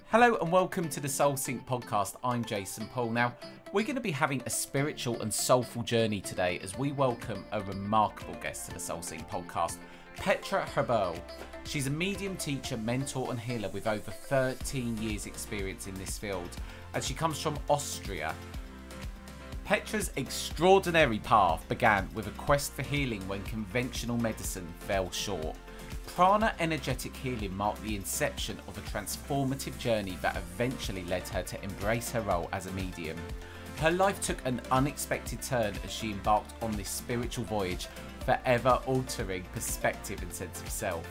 Hello and welcome to the Soul Sync podcast. I'm Jason Paul. Now, we're going to be having a spiritual and soulful journey today as we welcome a remarkable guest to the Soul Sync podcast, Petra Haberl. She's a medium, teacher, mentor and healer with over 13 years experience in this field, and she comes from Austria. Petra's extraordinary path began with a quest for healing when conventional medicine fell short. Prana Energetic Healing marked the inception of a transformative journey that eventually led her to embrace her role as a medium. Her life took an unexpected turn as she embarked on this spiritual voyage, forever altering perspective and sense of self.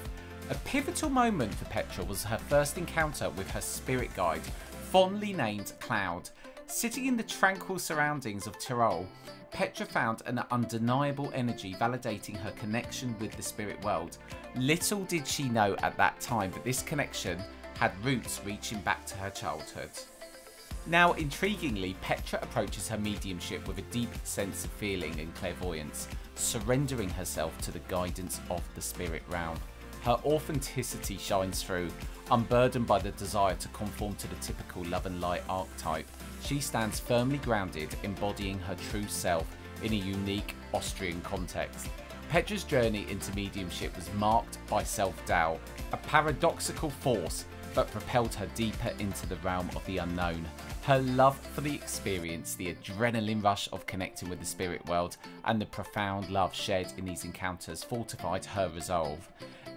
A pivotal moment for Petra was her first encounter with her spirit guide, fondly named Cloud. Sitting in the tranquil surroundings of Tyrol, Petra found an undeniable energy validating her connection with the spirit world. Little did she know at that time that this connection had roots reaching back to her childhood. Now, intriguingly, Petra approaches her mediumship with a deep sense of feeling and clairvoyance, surrendering herself to the guidance of the spirit realm. Her authenticity shines through, unburdened by the desire to conform to the typical love and light archetype. She stands firmly grounded, embodying her true self in a unique Austrian context. Petra's journey into mediumship was marked by self-doubt, a paradoxical force that propelled her deeper into the realm of the unknown. Her love for the experience, the adrenaline rush of connecting with the spirit world, and the profound love shared in these encounters fortified her resolve.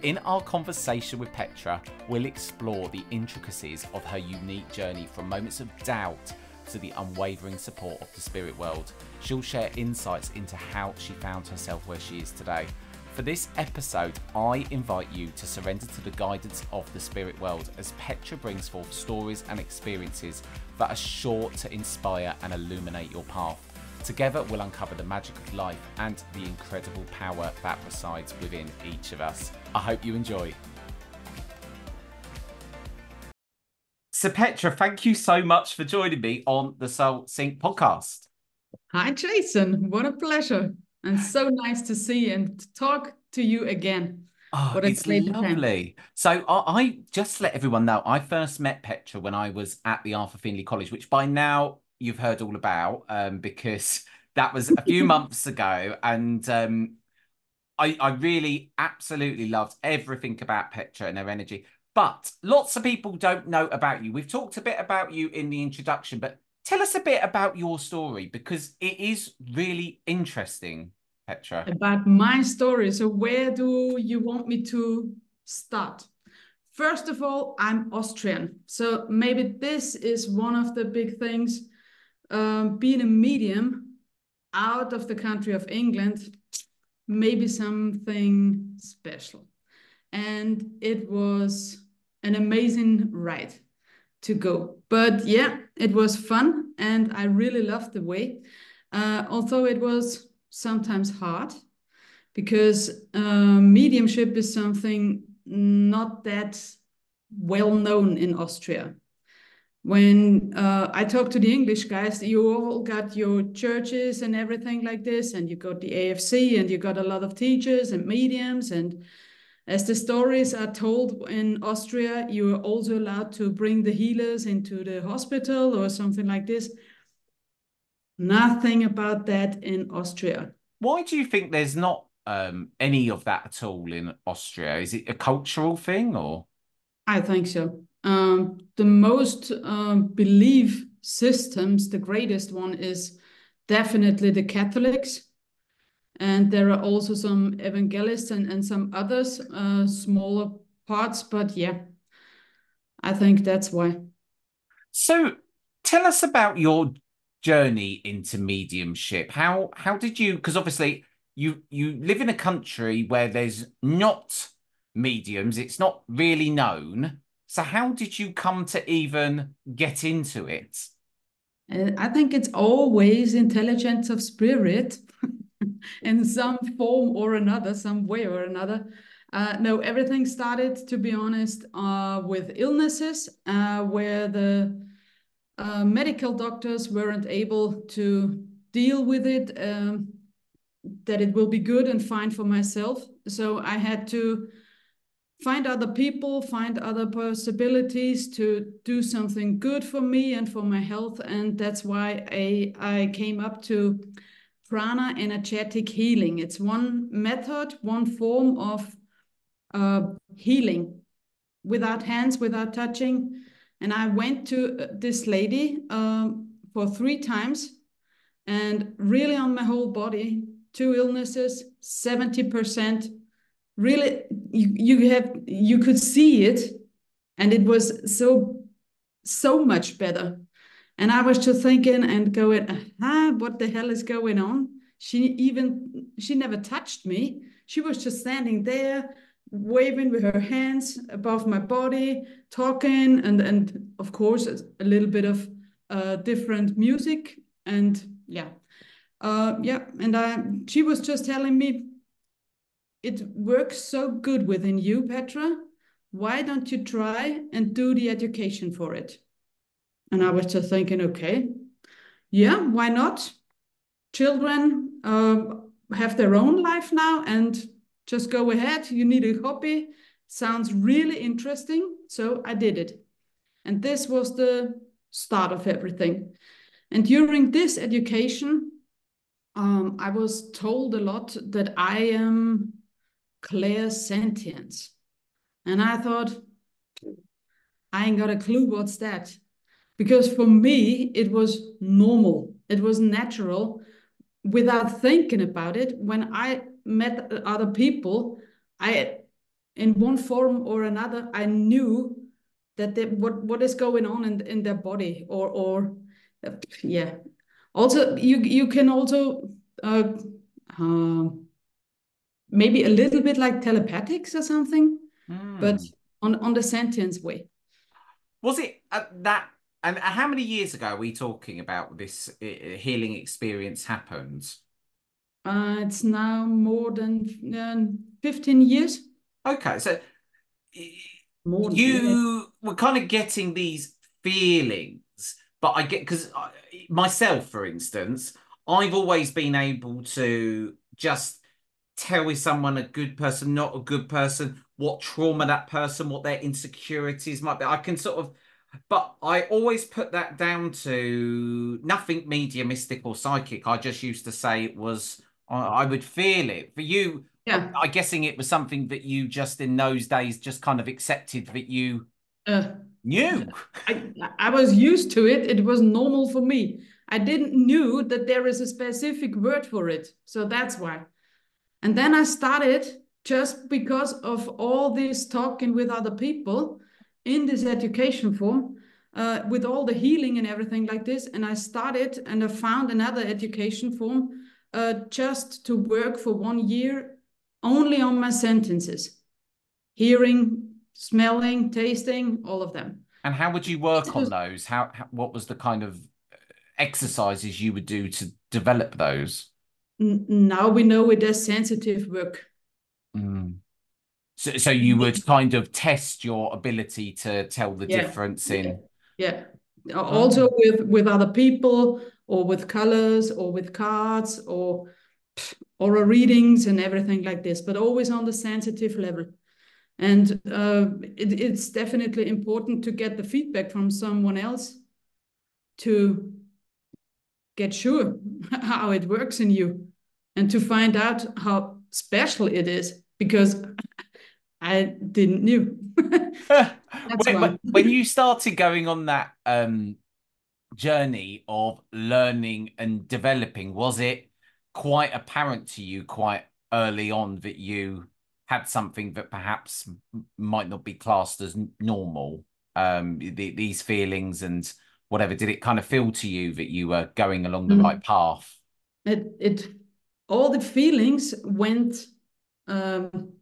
In our conversation with Petra, we'll explore the intricacies of her unique journey from moments of doubt to the unwavering support of the spirit world. She'll share insights into how she found herself where she is today. For this episode, I invite you to surrender to the guidance of the spirit world as Petra brings forth stories and experiences that are sure to inspire and illuminate your path. Together, we'll uncover the magic of life and the incredible power that resides within each of us. I hope you enjoy. So Petra, thank you so much for joining me on the Soul Sync podcast. Hi, Jason. What a pleasure. And so nice to see you and to talk to you again. Oh, it's lovely. So I just let everyone know, I first met Petra when I was at the Arthur Findlay College, which by now you've heard all about because that was a few months ago. And I really absolutely loved everything about Petra and her energy. But lots of people don't know about you. We've talked a bit about you in the introduction, but tell us a bit about your story because it is really interesting, Petra. About my story. So where do you want me to start? First of all, I'm Austrian. So maybe this is one of the big things. Being a medium out of the country of England, maybe something special. And it was an amazing ride to go. But yeah, it was fun and I really loved the way. Although it was sometimes hard because mediumship is something not that well known in Austria. When I talk to the English guys, you all got your churches and everything like this, and you got the AFC and you got a lot of teachers and mediums, and as the stories are told in Austria, you are also allowed to bring the healers into the hospital or something like this. Nothing about that in Austria. Why do you think there's not any of that at all in Austria? Is it a cultural thing or? I think so. The most belief systems, the greatest one is definitely the Catholics. And there are also some evangelists and some others, smaller parts, but yeah, I think that's why. So tell us about your journey into mediumship. How did you, because obviously you live in a country where there's not mediums, it's not really known. So how did you come to even get into it? I think it's always intelligence of spirit in some form or another, some way or another. No, everything started, to be honest, with illnesses where the medical doctors weren't able to deal with it, that it will be good and fine for myself. So I had to find other people, find other possibilities to do something good for me and for my health. And that's why I came up to Prana Energetic Healing. It's one method, one form of healing without hands, without touching. And I went to this lady for 3 times, and really on my whole body, 2 illnesses, 70%. Really, you could see it, and it was so much better. And I was just thinking and going, what the hell is going on? She never touched me. She was just standing there, waving with her hands above my body, talking, and of course a little bit of different music, and yeah, and she was just telling me, it works so good within you, Petra. Why don't you try and do the education for it? And I was just thinking, okay, yeah, why not? Children have their own life now, and just go ahead. You need a hobby. Sounds really interesting. So I did it. And this was the start of everything. And during this education, I was told a lot that I am clairsentience. And I thought, I ain't got a clue what's that. Because for me, it was normal. It was natural without thinking about it. When I met other people, in one form or another, I knew that what is going on in their body, or yeah. Also, you can also uh, maybe a little bit like telepathics or something, but on the sentience way. Was it that? And how many years ago are we talking about this healing experience happened? It's now more than 15 years. Okay, so More, yeah. you were kind of getting these feelings, but I get because myself, for instance, I've always been able to just tell is someone a good person, not a good person, what trauma that person, what their insecurities might be. I can sort of, but I always put that down to nothing mediumistic or psychic. I just used to say it was, I would feel it. For you, Yeah. I'm guessing it was something that you just in those days just kind of accepted that you Uh, knew. I was used to it. It was normal for me. I didn't knew that there is a specific word for it. So that's why. And then I started just because of all this talking with other people in this education form, with all the healing and everything like this. And I started and I found another education form just to work for 1 year only on my sentences, hearing, smelling, tasting, all of them. And how would you work on those? What was the kind of exercises you would do to develop those? Now we know it as sensitive work. Mm. So you would kind of test your ability to tell the Yeah, difference yeah, in. yeah. Also Oh. with other people, or with colors, or with cards, or oral readings and everything like this, but always on the sensitive level. And it's definitely important to get the feedback from someone else to get sure how it works in you, and to find out how special it is, because I didn't knew. That's why. When you started going on that journey of learning and developing, was it quite apparent to you quite early on that you had something that perhaps might not be classed as normal? These feelings and whatever, did it kind of feel to you that you were going along the right path? It all the feelings went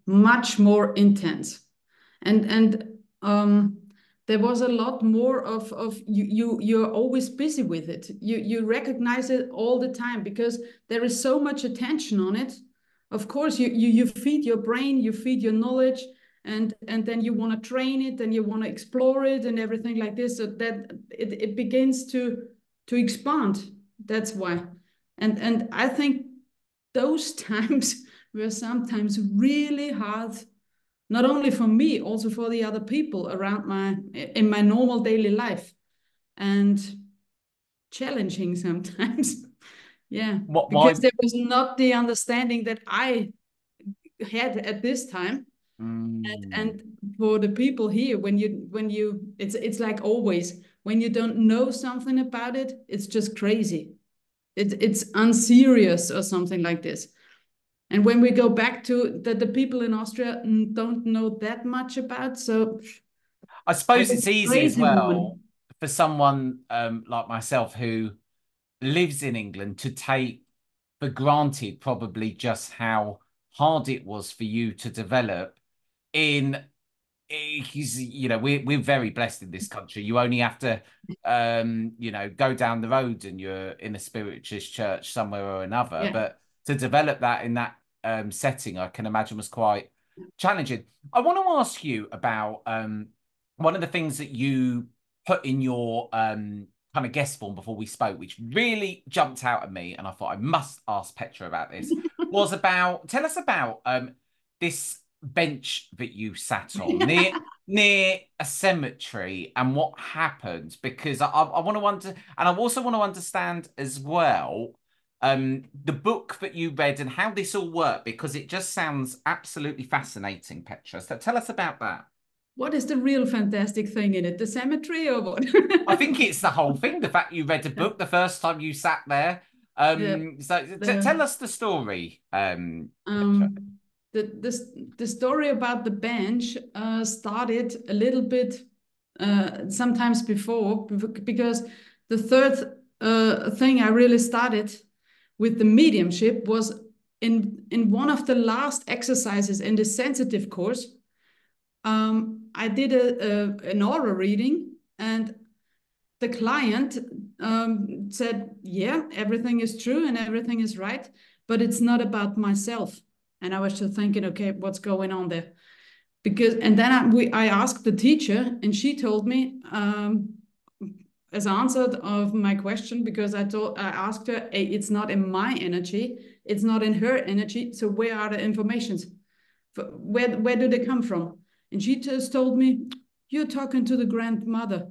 much more intense, and there was a lot more of you're always busy with it. You recognize it all the time because there is so much attention on it. Of course, you feed your brain, you feed your knowledge, and then you want to train it and you want to explore it and everything like this, so that it begins to expand. That's why. And I think those times were sometimes really hard not only for me, also for the other people around in my normal daily life, and challenging sometimes. Yeah, because Why? there was not the understanding that I had at this time. Mm. And for the people here, it's like always, when you don't know something about it, it's just crazy. It's unserious or something like this. And when we go back to that, the people in Austria don't know that much about, so I it suppose was it's a easy as crazy well moment. for someone like myself who lives in England to take for granted probably just how hard it was for you to develop in we're very blessed in this country. You only have to go down the road and you're in a spiritualist church somewhere or another. Yeah. But to develop that in that setting, I can imagine was quite challenging. I want to ask you about one of the things that you put in your kind of guest form before we spoke, which really jumped out at me, and I thought I must ask Petra about this, was about tell us about this bench that you sat on near a cemetery and what happened, because I want to and I also want to understand as well the book that you read and how this all worked, because it just sounds absolutely fascinating, Petra. So tell us about that. What is the real fantastic thing in it? The cemetery or what? I think it's the whole thing, the fact you read a book the first time you sat there. Yeah. So tell The us the story, Petra. um the story about the bench started a little bit sometimes before, because the third thing I really started with the mediumship was in one of the last exercises in the sensitive course. I did an aura reading, and the client said, yeah, everything is true and everything is right, but it's not about myself. And I was just thinking, okay, what's going on there? Because, and then I asked the teacher, and she told me, as answered of my question, because I asked her, hey, it's not in my energy, it's not in her energy. So where are the informations? Where do they come from? And she just told me, you're talking to the grandmother.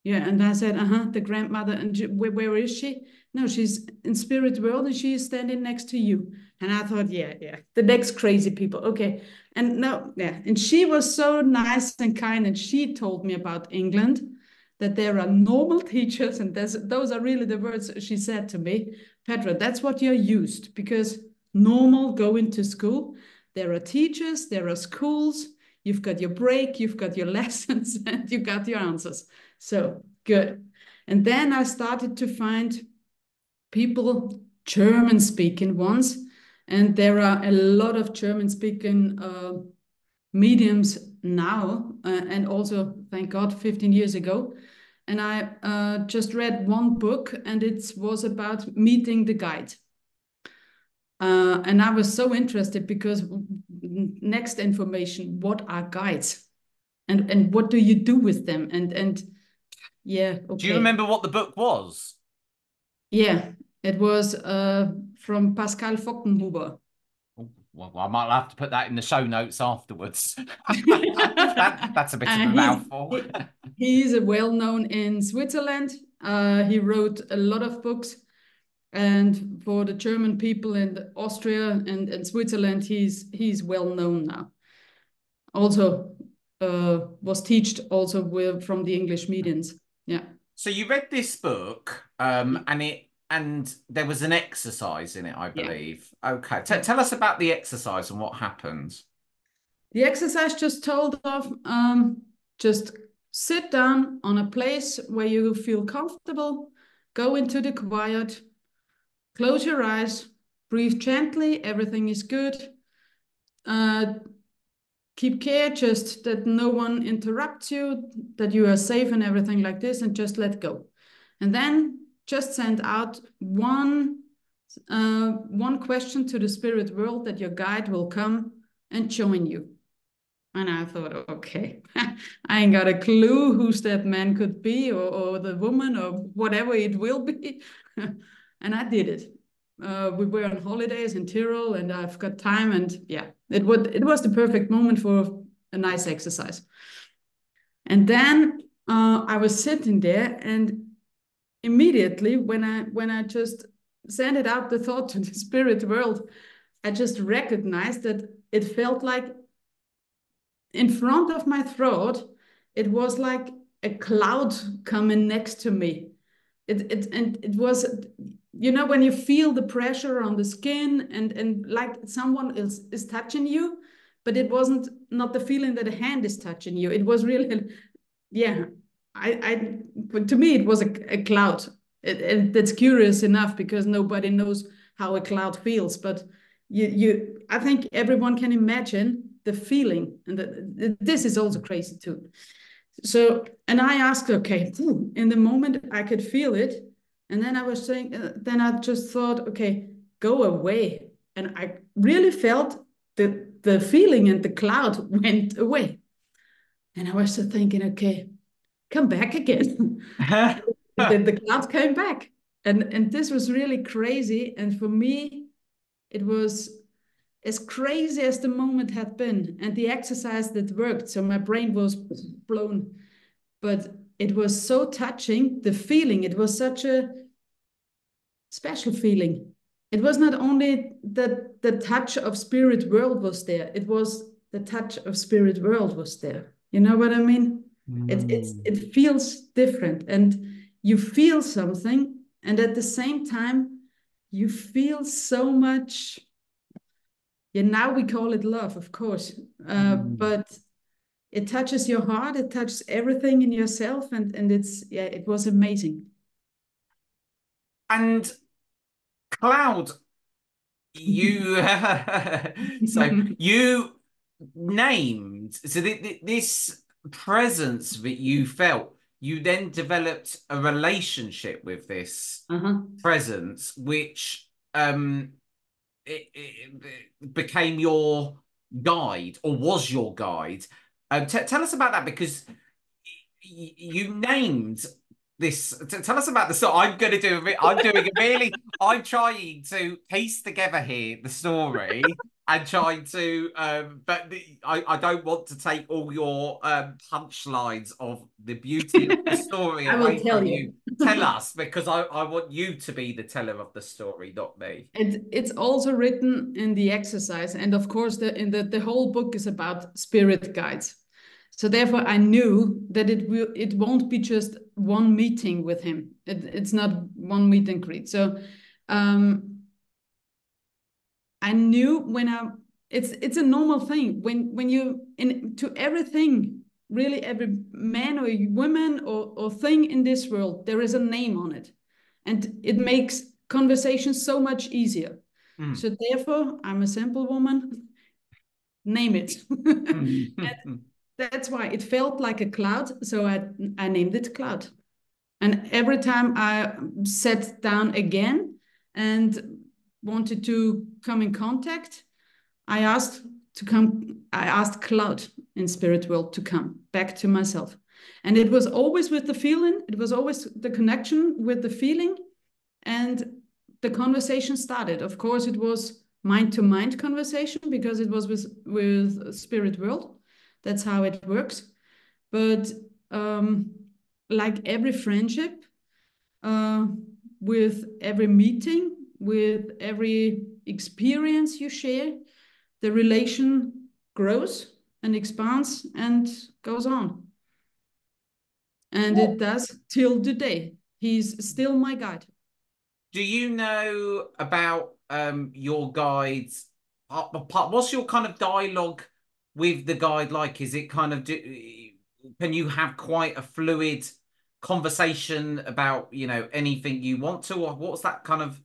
Yeah, and I said, the grandmother. And where is she? No, she's in spirit world, and she is standing next to you. And I thought, yeah, the next crazy people. Okay. And no, yeah. And she was so nice and kind, and she told me about England, that there are normal teachers, and those are really the words she said to me. Petra, that's what you're used, because normal going to school, there are teachers, there are schools, you've got your break, you've got your lessons, and you got your answers. So good. And then I started to find people, German speaking ones, and there are a lot of German speaking mediums now, and also, thank God, 15 years ago. And I just read one book, and it was about meeting the guide. And I was so interested, because next information, what are guides? And what do you do with them? And yeah, Do you okay. remember what the book was? Yeah, it was from Pascal Fockenhuber. Well, I might have to put that in the show notes afterwards. That's a bit of a He's mouthful. he's a well-known in Switzerland. He wrote a lot of books, and for the German people in Austria and Switzerland, he's well known now. Also, was taught also from the English mediums. Yeah. So you read this book, and there was an exercise in it, I Yeah. believe. Okay, Yeah. tell us about the exercise and what happened. The exercise just told of just sit down on a place where you feel comfortable, go into the quiet, close your eyes, breathe gently, everything is good. Uh, Keep care, just that no one interrupts you, that you are safe and everything like this, and just let go. And then just send out one question to the spirit world, that your guide will come and join you. And I thought, okay, I ain't got a clue who's that man could be, or the woman, or whatever it will be. And I did it. We were on holidays in Tyrol, and I've got time, and yeah, it was the perfect moment for a nice exercise. And then I was sitting there, and immediately when I just sent out the thought to the spirit world, I just recognized that it felt like in front of my throat, it was like a cloud coming next to me. It was, you know, when you feel the pressure on the skin and like someone else is touching you, but it wasn't not the feeling that a hand is touching you. It was really, yeah. But to me, it was a cloud. That's curious enough because nobody knows how a cloud feels, but I think everyone can imagine the feeling, and this is also crazy too. So, and I asked, okay, in the moment I could feel it, and then I was saying, then I just thought, okay, go away, and I really felt the feeling, and the cloud went away, and I was just thinking, okay, come back again. Then the cloud came back, and this was really crazy, and for me, it was as crazy as the moment had been, and the exercise that worked. So my brain was blown, but it was so touching. The feeling, it was such a special feeling. It was not only that the touch of spirit world was there, it was the touch of spirit world was there. You know what I mean? It feels different, and you feel something, and at the same time, you feel so much. Yeah, now we call it love, of course, but it touches your heart, it touches everything in yourself, and yeah, it was amazing. And Cloud, you so you named this presence that you felt. You then developed a relationship with this presence, which it became your guide, or was your guide. Tell us about that, because you named this. Tell us about the story. I'm going to do. I'm doing a really. I'm trying to piece together here the story and trying to. But I don't want to take all your punchlines of the beauty of the story I will away tell from you. you. Tell us, because I want you to be the teller of the story, not me. And it's also written in the exercise, and of course, the whole book is about spirit guides. So therefore, I knew that it won't be just one meeting with him. It's not one meet and greet. So I knew it's a normal thing when you to everything, really every man or woman or thing in this world, there is a name on it, and it makes conversation so much easier. So therefore, I'm a simple woman. Name it. And that's why it felt like a cloud. So I named it Cloud. And every time I sat down again and wanted to come in contact, I asked Cloud in spirit world to come back to myself. And it was always with the feeling, it was always the connection with the feeling, and the conversation started. Of course, it was mind-to-mind conversation because it was with spirit world. That's how it works. But like every friendship, with every meeting, with every experience you share, the relation grows and expands and goes on. And it does till today. He's still my guide. Do you know about your guides? What's your kind of dialogue with the guide like? Is it kind of can you have quite a fluid conversation about, you know, anything you want to, or what's that kind of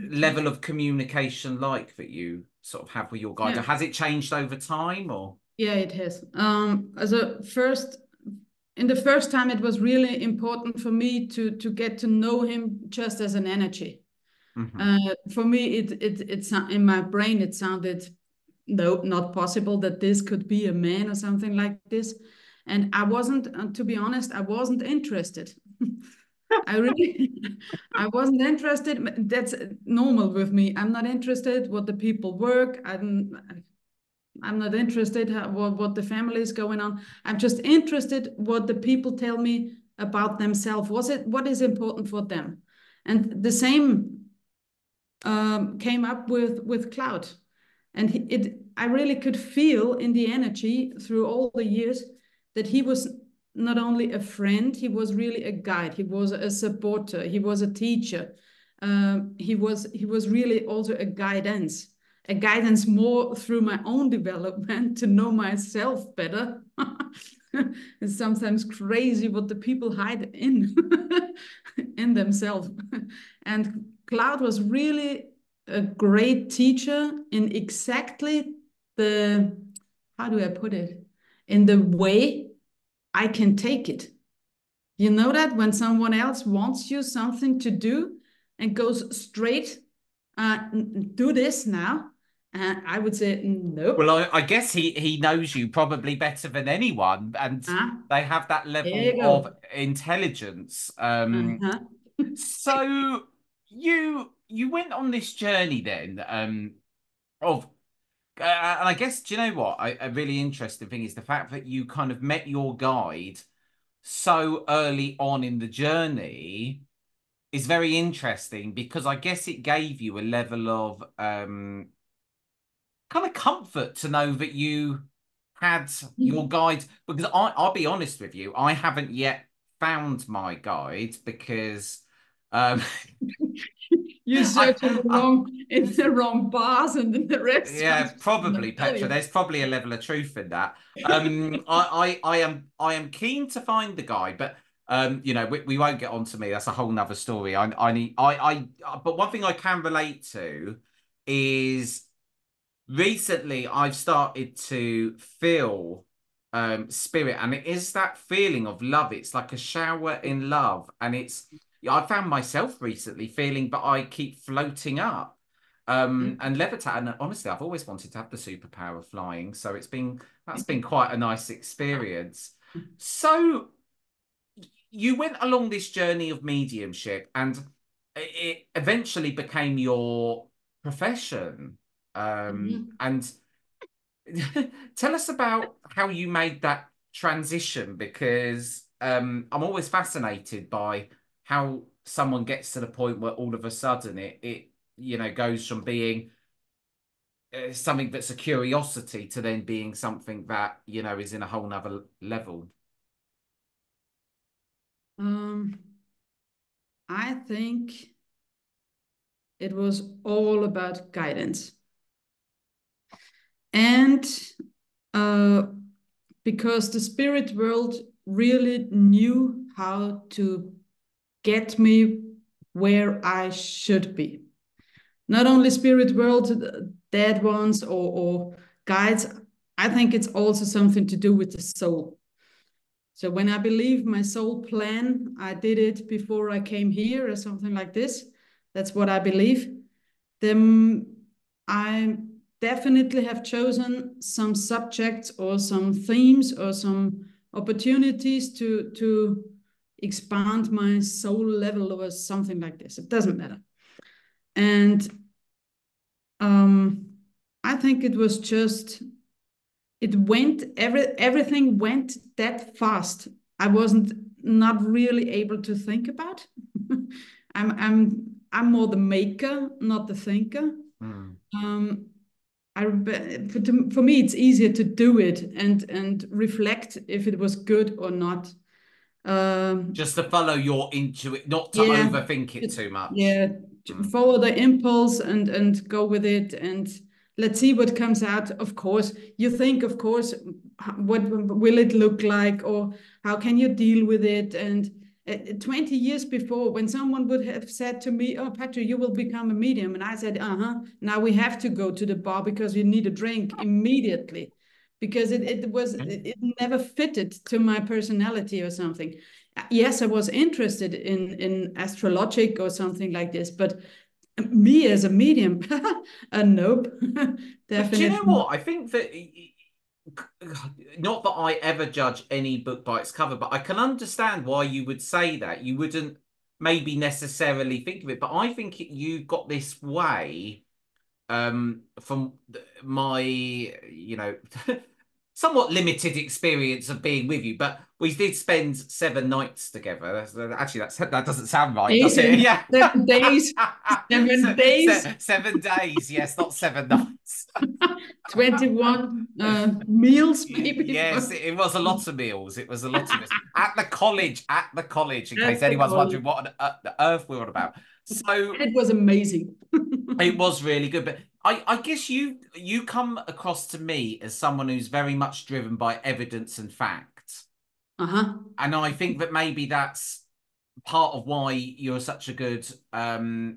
level of communication like that you sort of have with your guide? Yeah. Has it changed over time, or? Yeah, it has. In the first time, it was really important for me to get to know him just as an energy. For me, it's in my brain, it sounded no, not possible that this could be a man or something like this. And I wasn't, to be honest, I wasn't interested. I wasn't interested. That's normal with me. I'm not interested what the people work. I'm not interested what the family is going on. I'm just interested what the people tell me about themselves. What is important for them? And the same came up with Cloud. And I really could feel in the energy through all the years that he was not only a friend, he was really a guide. He was a supporter. He was a teacher. He was really also a guidance more through my own development to know myself better. It's sometimes crazy what the people hide in in themselves. And Cloud was really a great teacher in exactly the, how do I put it, in the way I can take it. You know that when someone else wants you something to do and goes straight, do this now, I would say nope. Well, I guess he knows you probably better than anyone, and they have that level of intelligence. So you went on this journey then, of and I guess, do you know what? A really interesting thing is the fact that you kind of met your guide so early on in the journey is very interesting, because I guess it gave you a level of kind of comfort to know that you had your guide. Because I'll be honest with you, I haven't yet found my guide, because you search in the wrong bars and in the restaurants. Yeah, probably, Petra. There's probably a level of truth in that. I am keen to find the guy, but you know, we won't get on to me. That's a whole nother story. But one thing I can relate to is recently I've started to feel spirit, and it is that feeling of love. It's like a shower in love, and I found myself recently feeling, but I keep floating up and levitate. And honestly, I've always wanted to have the superpower of flying, so that's been quite a nice experience. So you went along this journey of mediumship, and it eventually became your profession. And tell us about how you made that transition, because I'm always fascinated by how someone gets to the point where all of a sudden it you know, goes from being something that's a curiosity to then being something that, you know, is in a whole nother level. I think it was all about guidance. And because the spirit world really knew how to get me where I should be. Not only spirit world, dead ones or guides, I think it's also something to do with the soul. So when I believe my soul plan, I did it before I came here or something like this. That's what I believe. Then I definitely have chosen some subjects or some themes or some opportunities to expand my soul level or something like this. It doesn't matter. And I think it was just, everything went that fast. I wasn't not really able to think about. I'm more the maker, not the thinker. For me, it's easier to do it and reflect if it was good or not. Just to follow your intuition, not to overthink it too much. Yeah, follow the impulse and go with it, and let's see what comes out. Of course, you think, of course, what will it look like, or how can you deal with it? And 20 years before, when someone would have said to me, "Oh, Petra, you will become a medium," and I said, now we have to go to the bar because you need a drink immediately, because it never fitted to my personality or something. Yes, I was interested in astrologic or something like this, but me as a medium, nope, definitely. Do you know what? I think that, not that I ever judge any book by its cover, but I can understand why you would say that. You wouldn't maybe necessarily think of it, but I think you've got this way from my, somewhat limited experience of being with you, but we did spend 7 nights together. That doesn't sound right, does it? Amazing. Yeah. 7 days. 7 days. 7 days, yes, not 7 nights. 21 meals maybe. Yes, it was a lot of meals. It was a lot of meals at the college. At the college, in case At the anyone's college. wondering what on the earth we're on about. So And it was amazing. it was really good, but I guess you come across to me as someone who's very much driven by evidence and fact, Uh-huh. and I think that maybe that's part of why you're such a good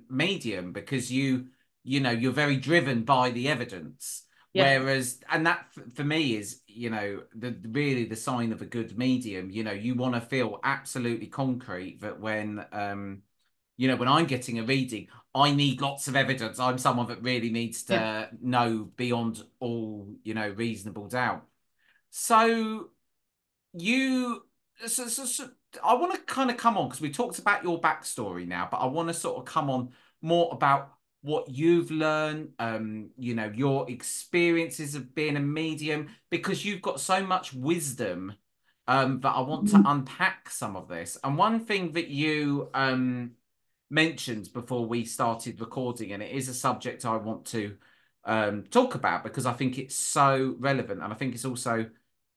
medium, because you're very driven by the evidence. Yeah. Whereas, and that for me is, really the sign of a good medium. You want to feel absolutely concrete that when I'm getting a reading, I need lots of evidence. I'm someone that really needs Yeah. to know beyond all, reasonable doubt. So you, so I want to kind of come on, because we talked about your backstory now, but I want to sort of come on more about what you've learned, your experiences of being a medium, because you've got so much wisdom, that I want to Mhm. unpack some of this. And one thing that you mentioned before we started recording, and it is a subject I want to talk about, because I think it's so relevant, and I think it's also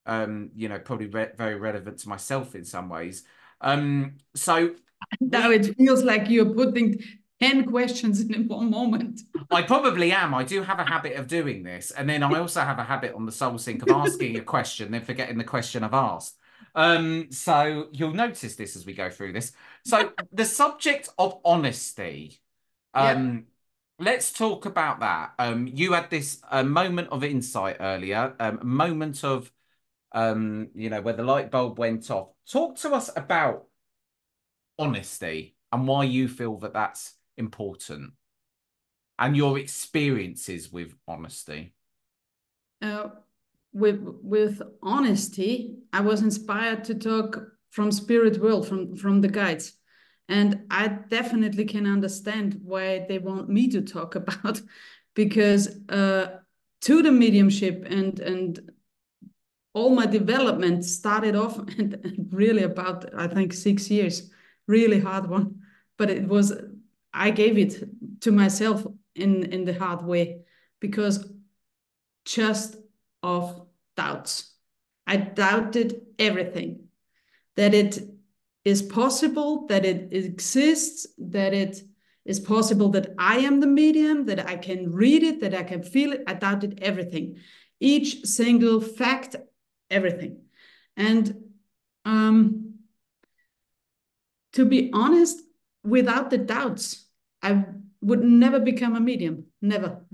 probably very relevant to myself in some ways. So Now we it feels like you're putting 10 questions in one moment. I probably am. I do have a habit of doing this. And then I also have a habit on the Soul Sync of asking a question, then forgetting the question I've asked. So you'll notice this as we go through this. So the subject of honesty, Yeah. let's talk about that. You had this moment of insight earlier, a moment of, where the light bulb went off. Talk to us about honesty and why you feel that that's important, and your experiences with honesty. Uh, with honesty, I was inspired to talk from spirit world, from the guides. And I definitely can understand why they want me to talk about, because to the mediumship and all my development started off and really about, I think, 6 years, really hard one. But I gave it to myself in the hard way, because just of doubts. I doubted everything, that it is possible, that it exists, that it is possible that I am the medium, that I can read it, that I can feel it. I doubted everything, each single fact, everything. And to be honest, without the doubts, I would never become a medium, never.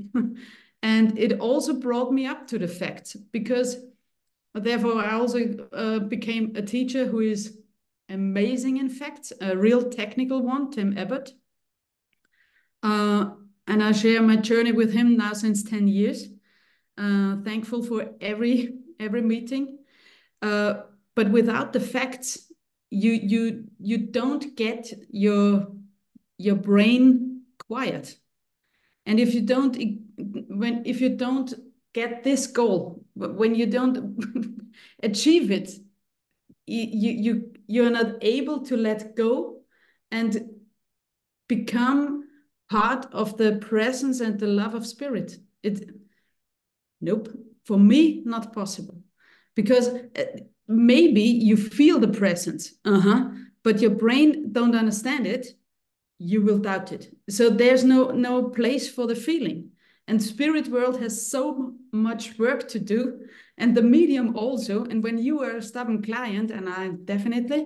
And it also brought me up to the fact, because therefore I also became a teacher who is amazing in facts, a real technical one, Tim Abbott. And I share my journey with him now since 10 years. Thankful for every meeting. But without the facts, you don't get your brain quiet. And if you don't get this goal, when you don't achieve it, you're not able to let go and become part of the presence and the love of spirit. Nope, for me, not possible, because maybe you feel the presence, but your brain don't understand it. You will doubt it. So there's no place for the feeling. And spirit world has so much work to do, and the medium also. And when you are a stubborn client, and I definitely,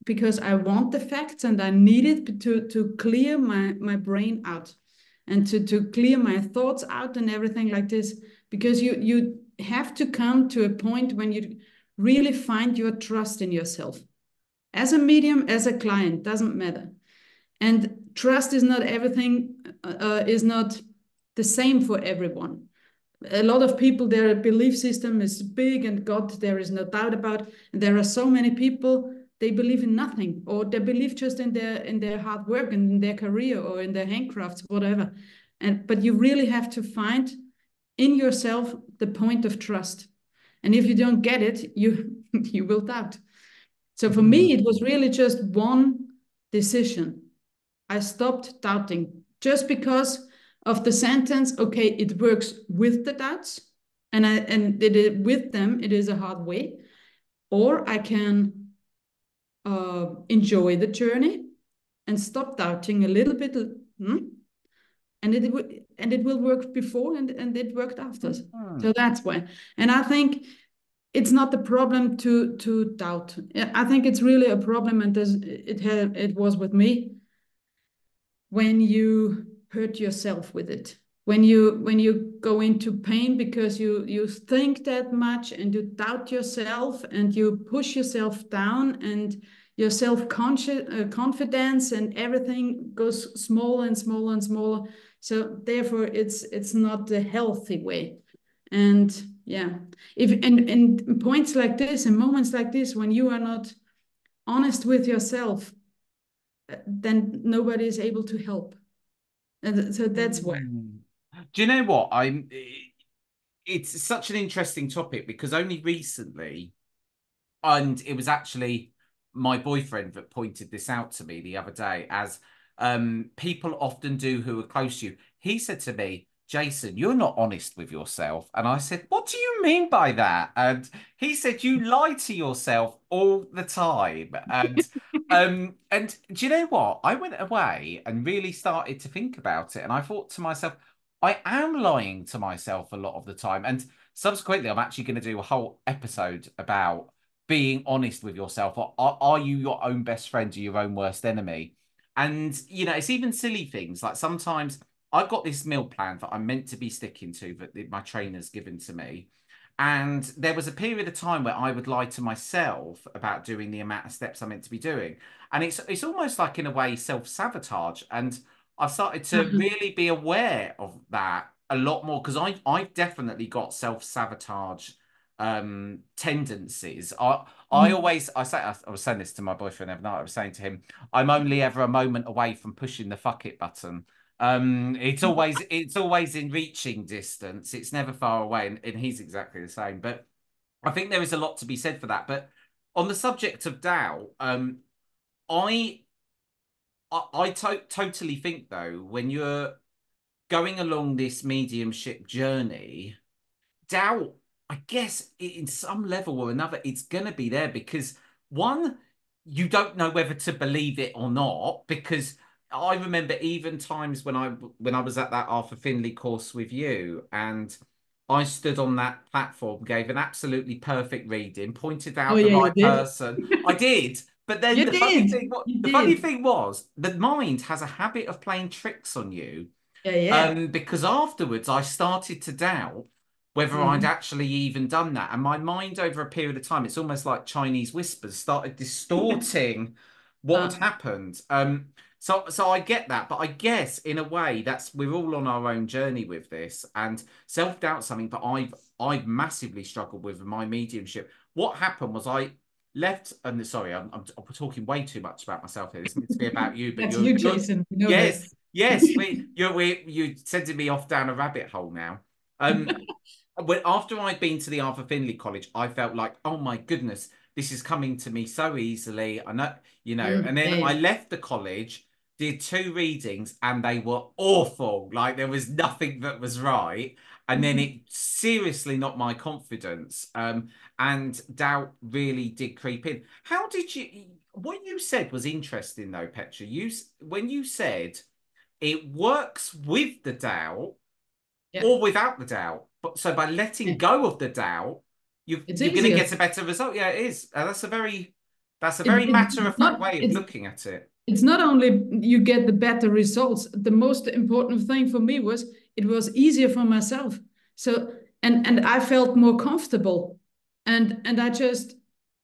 because I want the facts and I need it to clear my brain out, and to clear my thoughts out and everything like this, because you have to come to a point when you really find your trust in yourself, as a medium, as a client, doesn't matter. And trust is not everything, is not the same for everyone. A lot of people, their belief system is big, and God, there is no doubt about. And there are so many people, they believe in nothing, or they believe just in their hard work and in their career or in their handcrafts, whatever. But you really have to find in yourself the point of trust. And if you don't get it, you will doubt. So for me, it was really just one decision. I stopped doubting just because of the sentence, okay, it works with the doubts, and with them, it is a hard way. Or I can enjoy the journey and stop doubting a little bit, and it will work before and it worked after. So that's why. And I think it's not the problem to doubt. I think it's really a problem, and it was with me when you hurt yourself with it. When you go into pain because you think that much and you doubt yourself and you push yourself down, and your confidence and everything goes smaller and smaller and smaller. So therefore, it's not the healthy way. And yeah, if in points like this and moments like this, when you are not honest with yourself, then nobody is able to help. And so that's where. Do you know what? It's such an interesting topic because only recently, and it was actually my boyfriend that pointed this out to me the other day, as people often do who are close to you. He said to me, Jason, you're not honest with yourself. And I said, what do you mean by that? And he said, you lie to yourself all the time. And do you know what? I went away and really started to think about it. And I thought to myself, I am lying to myself a lot of the time. And subsequently, I'm actually going to do a whole episode about being honest with yourself. Are you your own best friend or your own worst enemy? And, you know, it's even silly things. Like sometimes I've got this meal plan that I'm meant to be sticking to that my trainer's given to me. And there was a period of time where I would lie to myself about doing the amount of steps I'm meant to be doing. And it's almost like, in a way, self-sabotage. And I've started to really be aware of that a lot more, because I've definitely got self-sabotage tendencies. I was saying this to my boyfriend the other night. I was saying to him, I'm only ever a moment away from pushing the fuck it button. It's always in reaching distance. It's never far away, and he's exactly the same. But I think there is a lot to be said for that. But on the subject of doubt, I totally think, though, when you're going along this mediumship journey, doubt, I guess, in some level or another, it's going to be there because, one, you don't know whether to believe it or not. Because I remember even times when I was at that Arthur Findlay course with you, and I stood on that platform, gave an absolutely perfect reading, pointed out the right person. I did. But then You did. the funny thing was, the mind has a habit of playing tricks on you. Yeah. Because afterwards I started to doubt whether I'd actually even done that. And my mind, over a period of time, it's almost like Chinese whispers, started distorting what had happened. So I get that, but I guess in a way we're all on our own journey with this, and self-doubt something that I've massively struggled with in my mediumship. What happened was I left, and sorry, I'm talking way too much about myself here. This needs to be about you, but That's you, Jason. You know yes, that. yes, you're sending me off down a rabbit hole now. After I'd been to the Arthur Findlay College, I felt like, oh my goodness, this is coming to me so easily. I know, and then I left the college, did 2 readings, and they were awful. Like there was nothing that was right. And then it seriously knocked my confidence. And doubt really did creep in. What you said was interesting though, Petra. When you said it works with the doubt or without the doubt. But so by letting go of the doubt, you're going to get a better result. Yeah, it is. That's a very matter-of-fact way of looking at it. It's not only you get the better results. The most important thing for me was it was easier for myself. So and I felt more comfortable, and I just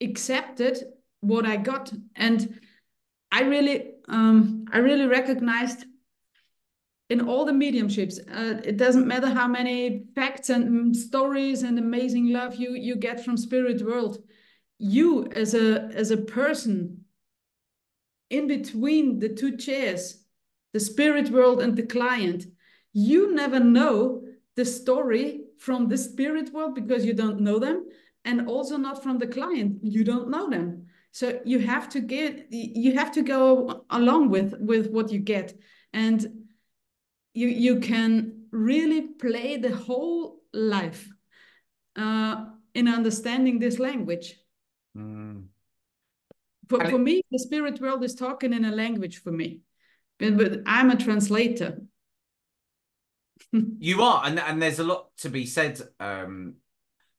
accepted what I got, and I really recognized in all the mediumships, it doesn't matter how many facts and stories and amazing love you get from spirit world, you as a person in between the 2 chairs, the spirit world and the client, You never know the story from the spirit world because you don't know them, and also not from the client. You don't know them. So you have to go along with what you get. And you can really play the whole life in understanding this language. Mm. For me, the spirit world is talking in a language for me, but I'm a translator. You are, and there's a lot to be said for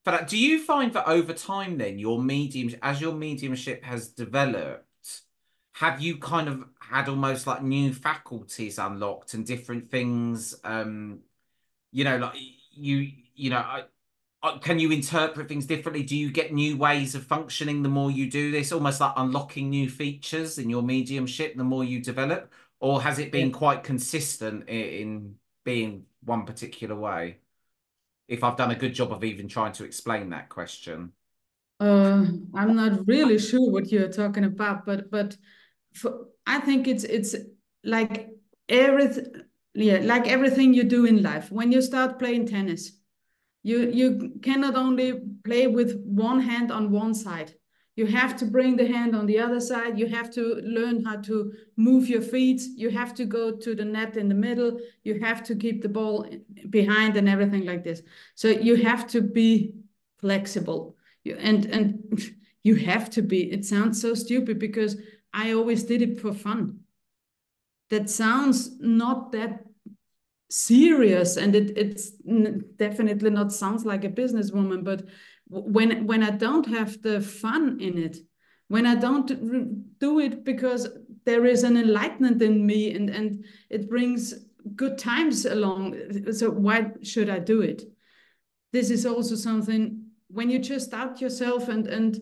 that. Do you find that over time, then, as your mediumship has developed, have you kind of had almost like new faculties unlocked and different things? Like can you interpret things differently? Do you get new ways of functioning the more you do this, almost like unlocking new features in your mediumship the more you develop? Or has it Yeah. been quite consistent in being one particular way? If I've done a good job of even trying to explain that question. I'm not really sure what you're talking about, but I think it's like everything, yeah, like everything you do in life. When you start playing tennis, you cannot only play with one hand on one side. You have to bring the hand on the other side. You have to learn how to move your feet. You have to go to the net in the middle. You have to keep the ball behind and everything like this. So you have to be flexible. And you have to be. It sounds so stupid because I always did it for fun. That sounds not that serious, and it's definitely not sounds like a businesswoman, but when I don't have the fun in it, when I don't do it because there is an enlightenment in me, and it brings good times along, so why should I do it? This is also something when you just doubt yourself, and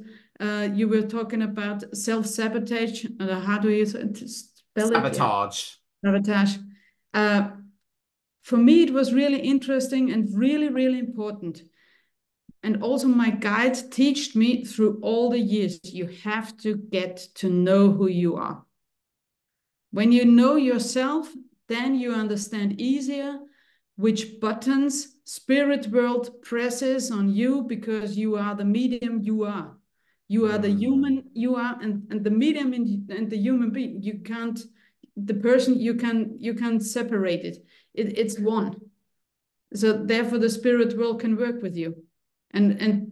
you were talking about self-sabotage. How do you spell it? Yeah, Sabotage. sabotage. uh, for me, it was really interesting and really, really important. And also, my guide taught me through all the years, you have to get to know who you are. When you know yourself, then you understand easier which buttons spirit world presses on you because you are the medium you are. You are the Mm. human you are, and the medium and the human being. You can't, the person, you can separate it. It's one. So therefore the spirit world can work with you. And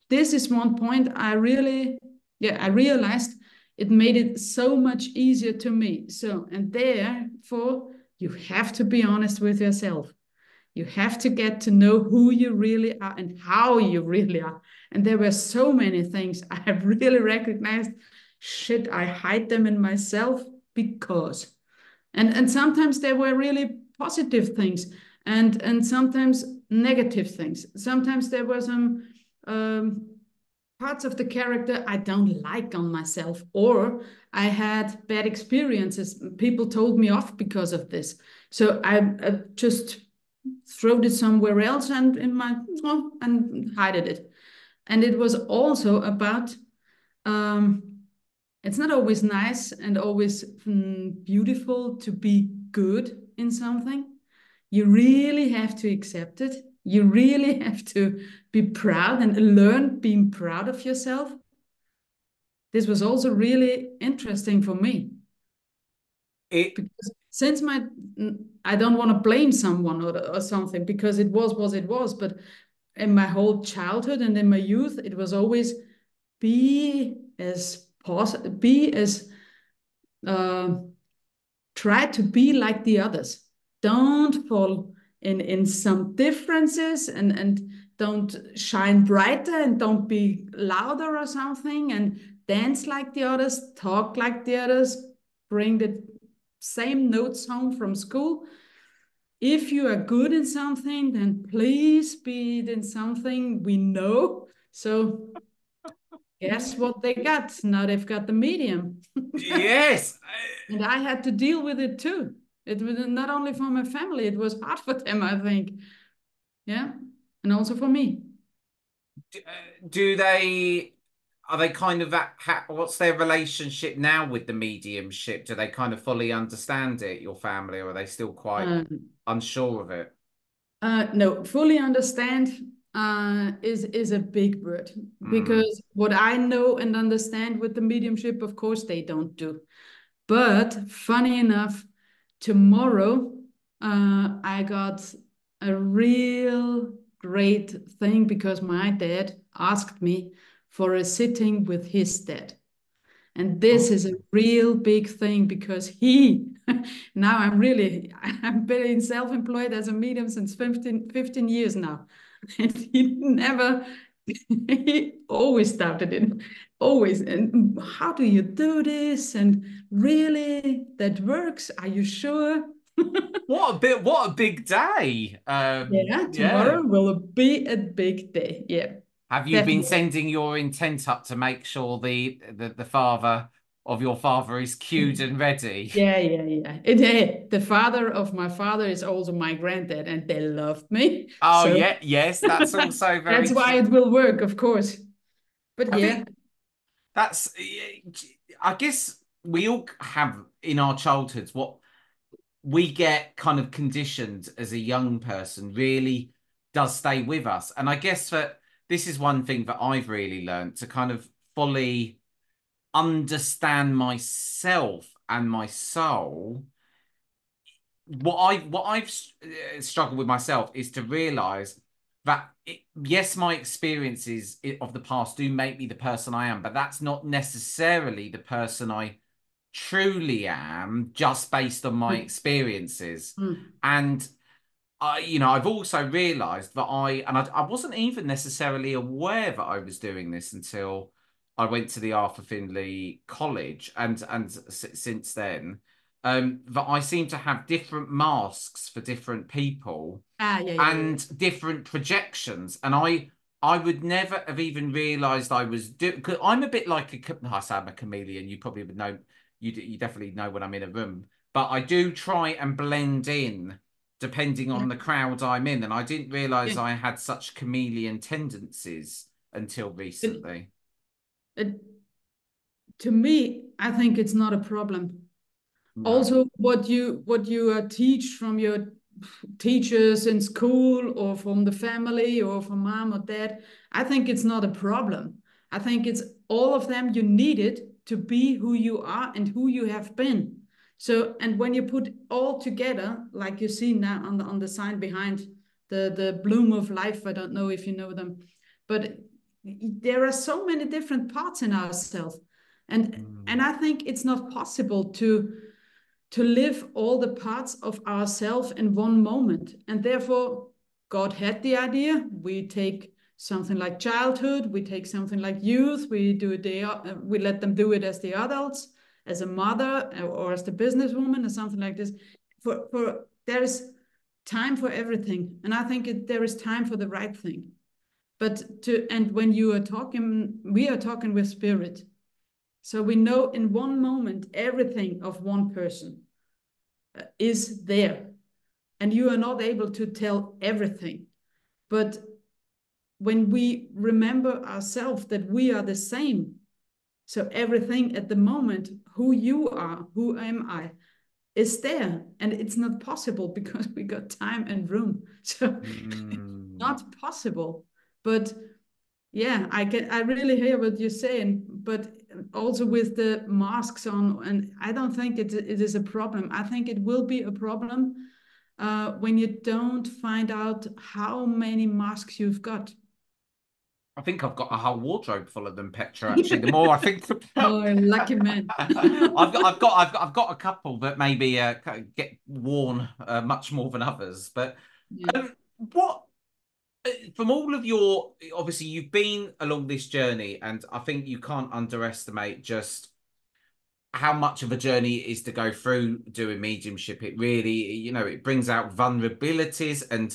this is one point I really, yeah, I realized it made it so much easier to me. So, and therefore you have to be honest with yourself. You have to get to know who you really are and how you really are. And there were so many things I have really recognized. Shit, I hide them in myself because. And sometimes they were really positive things, and sometimes negative things. Sometimes there were some parts of the character I don't like on myself, or I had bad experiences. People told me off because of this. So I just throwed it somewhere else and in my and hid it. And it was also about it's not always nice and always beautiful to be good in something. You really have to accept it. You really have to be proud and learn being proud of yourself. This was also really interesting for me It because since I don't want to blame someone or something because it was what it was, but in my whole childhood and in my youth, it was always be as positive, be as uh, try to be like the others. Don't fall in some differences, and don't shine brighter, and don't be louder or something, and dance like the others, talk like the others, bring the same notes home from school. If you are good in something, then please be it in something we know. So guess what they got? Now they've got the medium. yes. And I had to deal with it too. It was not only for my family, it was hard for them, I think. Yeah. And also for me. Do they? are they kind of what's their relationship now with the mediumship? Do they kind of fully understand it, your family, or are they still quite unsure of it? No, fully understand is a big word, because what I know and understand with the mediumship, of course, they don't do. But funny enough, tomorrow I got a real great thing because my dad asked me for a sitting with his dad. And this is a real big thing because now I'm been self-employed as a medium since 15 years now. And he always doubted it, always. And how do you do this? And really, that works? Are you sure? What a big day. Yeah, Yeah. tomorrow will be a big day. Yeah, Have you been definitely. sending your intent up to make sure the father of your father is cued and ready? Yeah. The father of my father is also my granddad, and they loved me. Oh So yeah, yes, that's also that's very why true. it will work, of course. But I yeah, think that's I guess we all have in our childhoods what we get kind of conditioned as a young person really does stay with us. And I guess that this is one thing that I've really learned to kind of fully understand myself and my soul. What I've struggled with myself is to realize that yes, my experiences of the past do make me the person I am, but that's not necessarily the person I truly am just based on my mm, experiences. mm, And I've also realized that I wasn't even necessarily aware that I was doing this until I went to the Arthur Findlay College, and since then, that I seem to have different masks for different people yeah. and different projections, and I would never have even realized I was doing, because I'm a bit like I say I'm a chameleon. You probably would know, you definitely know when I'm in a room, but I do try and blend in depending Yeah, on the crowd I'm in. And I didn't realize yeah. I had such chameleon tendencies until It, recently. it, to me, I think it's not a problem. No. Also, what you teach from your teachers in school or from the family or from mom or dad, I think it's not a problem. I think it's all of them you needed to be who you are and who you have been. So, and when you put all together, like you see now on the sign behind the bloom of life, I don't know if you know them, but there are so many different parts in ourselves, and Mm. I think it's not possible to live all the parts of ourselves in one moment. And therefore, God had the idea. We take something like childhood, we take something like youth, we let them do it as the adults, as a mother or as the businesswoman or something like this. For there is time for everything, and I think there is time for the right thing. And when you are talking, we are talking with spirit. So we know in one moment everything of one person is there, and you are not able to tell everything. But when we remember ourselves that we are the same, so everything at the moment, who you are, who am I, is there, and it's not possible because we got time and room. So Mm. not possible. But yeah, I really hear what you're saying, but also with the masks on, and I don't think it is a problem. I think it will be a problem when you don't find out how many masks you've got. I think I've got a whole wardrobe full of them, Petra. Actually, the more I think Oh, about, lucky man. I've got a couple that maybe get worn much more than others. But Yeah. what from all of your, obviously you've been along this journey, and I think you can't underestimate just how much of a journey it is to go through doing mediumship. It really, it brings out vulnerabilities, and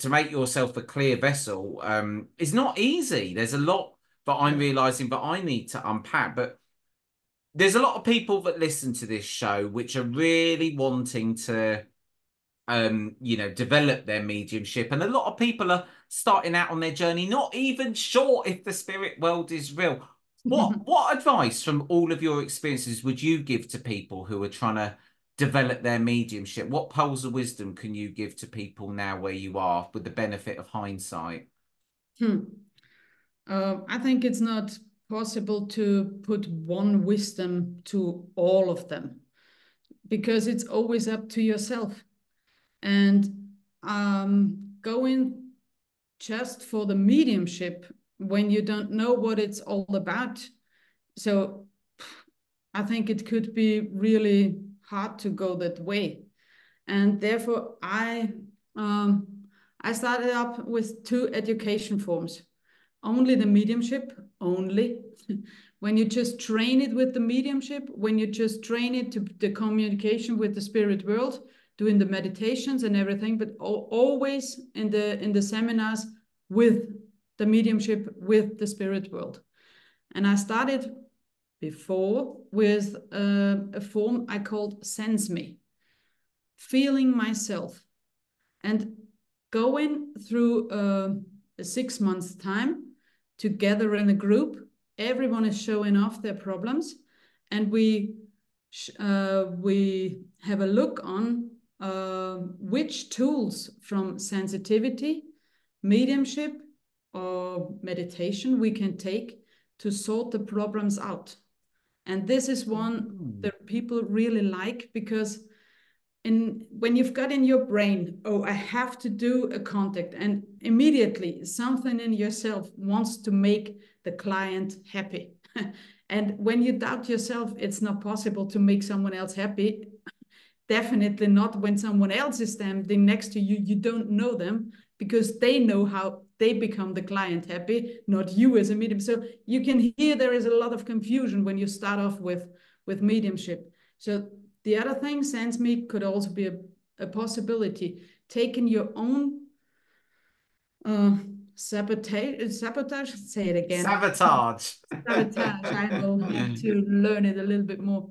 to make yourself a clear vessel is not easy. There's a lot that I'm No. realizing that I need to unpack, but there's a lot of people that listen to this show which are really wanting to you know, develop their mediumship. And a lot of people are starting out on their journey, not even sure if the spirit world is real. What advice from all of your experiences would you give to people who are trying to develop their mediumship? What pearls of wisdom can you give to people now where you are with the benefit of hindsight? I think it's not possible to put one wisdom to all of them because it's always up to yourself. And going just for the mediumship when you don't know what it's all about. So I think it could be really hard to go that way. And therefore, I started up with 2 education forms. Only the mediumship, only. When you just train it with the mediumship, when you just train it to the communication with the spirit world, doing the meditations and everything, but always in the seminars with the mediumship, with the spirit world. And I started before with a form I called Sense Me, feeling myself, and going through a 6 months time together in a group. Everyone is showing off their problems, and we have a look on which tools from sensitivity, mediumship, or meditation we can take to sort the problems out. And this is one that people really like, because when you've got in your brain, oh, I have to do a contact, and immediately something in yourself wants to make the client happy. And when you doubt yourself, it's not possible to make someone else happy. Definitely not when someone else is standing next to you. You don't know them, because they know how they become the client happy, not you as a medium. So you can hear there is a lot of confusion when you start off with mediumship. So the other thing, Sense Me, could also be a possibility. Taking your own sabotage, say it again. Sabotage. Sabotage. I will have to learn it a little bit more.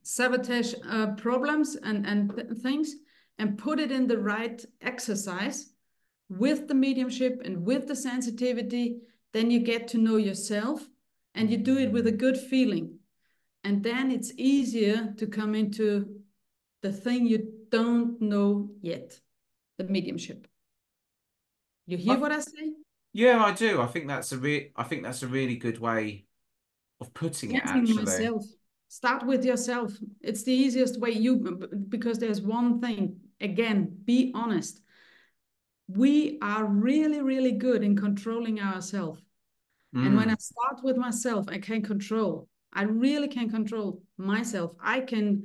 Sabotage problems and things, and put it in the right exercise with the mediumship and with the sensitivity. Then you get to know yourself, and you do it with a good feeling. And then it's easier to come into the thing you don't know yet, the mediumship. You hear what I say? Yeah, I do. I think that's a really good way of putting it, actually. Myself. Start with yourself. It's the easiest way, because there's one thing. Again, be honest. We are really, really good in controlling ourselves. And when I start with myself, I can control. I really can control myself. I can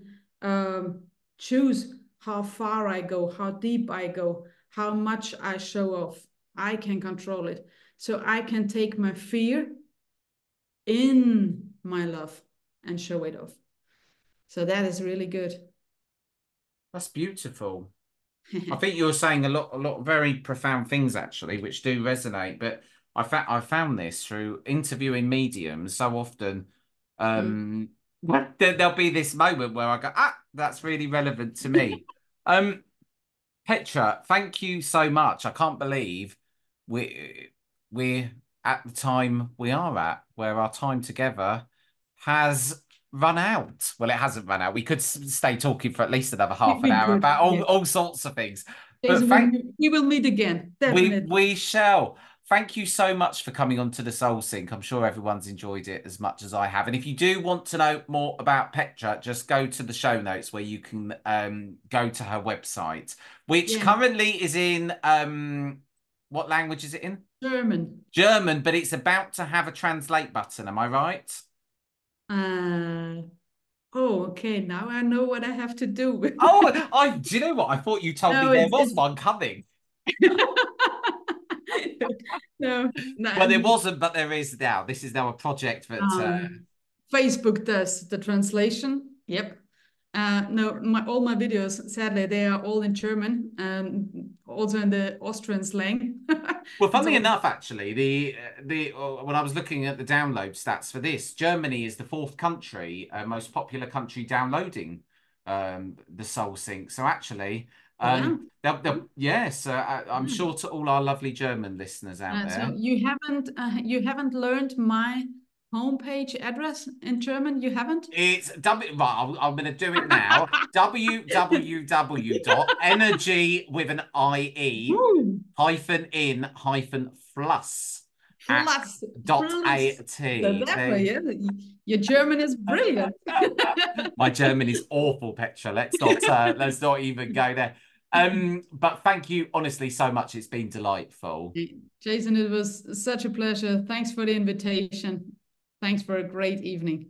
choose how far I go, how deep I go, how much I show off. I can control it. So I can take my fear in my love and show it off. So that is really good. That's beautiful. I think you were saying a lot of very profound things, actually, which do resonate. But I found this through interviewing mediums so often. There'll be this moment where I go, that's really relevant to me. Petra, thank you so much. I can't believe we're at the time we are at, where our time together has run out. Well, it hasn't run out. We could stay talking for at least another half an hour about all sorts of things. But we will meet again. Definitely. We shall. Thank you so much for coming on to the Soul Sync. I'm sure everyone's enjoyed it as much as I have. And if you do want to know more about Petra, just go to the show notes where you can go to her website, which currently is in what language is it in? German. German, but it's about to have a translate button. Am I right? Oh, okay. Now I know what I have to do. Do you know what? I thought you told me there was one coming. No. Well, there wasn't, but there is now. This is now a project that Facebook does the translation. Yep. No, all my videos, sadly, they are all in German, also in the Austrian slang. Well, funnily enough, actually, when I was looking at the download stats for this, Germany is the 4th country, most popular country downloading the Soul Sync. So actually, Yeah. yes, I'm sure to all our lovely German listeners out there. So you haven't learned my homepage address in German? You haven't? It's right, I'm going to do it now. www.energy with an IE -in -fluss Plus. .at. Yeah. Your German is brilliant. My German is awful, Petra. Let's not even go there. But thank you honestly so much. It's been delightful. Jason, it was such a pleasure. Thanks for the invitation. Thanks for a great evening.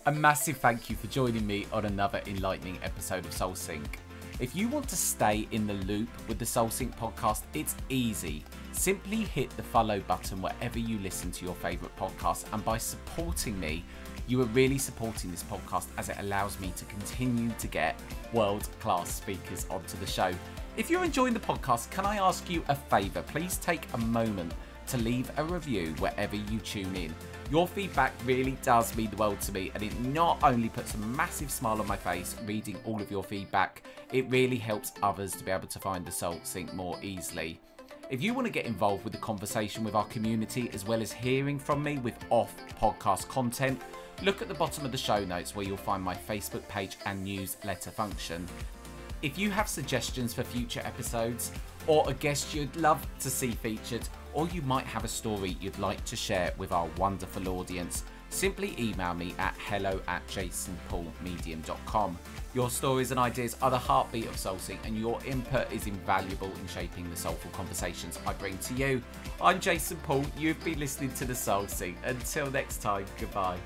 A massive thank you for joining me on another enlightening episode of Soul Sync. If you want to stay in the loop with the Soul Sync podcast, it's easy. Simply hit the follow button wherever you listen to your favourite podcast, and by supporting me, you are really supporting this podcast as it allows me to continue to get world-class speakers onto the show. If you're enjoying the podcast, can I ask you a favour? Please take a moment to leave a review wherever you tune in. Your feedback really does mean the world to me, and it not only puts a massive smile on my face reading all of your feedback, it really helps others to be able to find the Soul Sync more easily. If you want to get involved with the conversation with our community, as well as hearing from me with off-podcast content, look at the bottom of the show notes where you'll find my Facebook page and newsletter function. If you have suggestions for future episodes, or a guest you'd love to see featured, or you might have a story you'd like to share with our wonderful audience, simply email me at hello@jasonpaulmedium.com. Your stories and ideas are the heartbeat of Soul Sync, and your input is invaluable in shaping the soulful conversations I bring to you. I'm Jason Paul. You've been listening to the Soul Sync. Until next time, goodbye.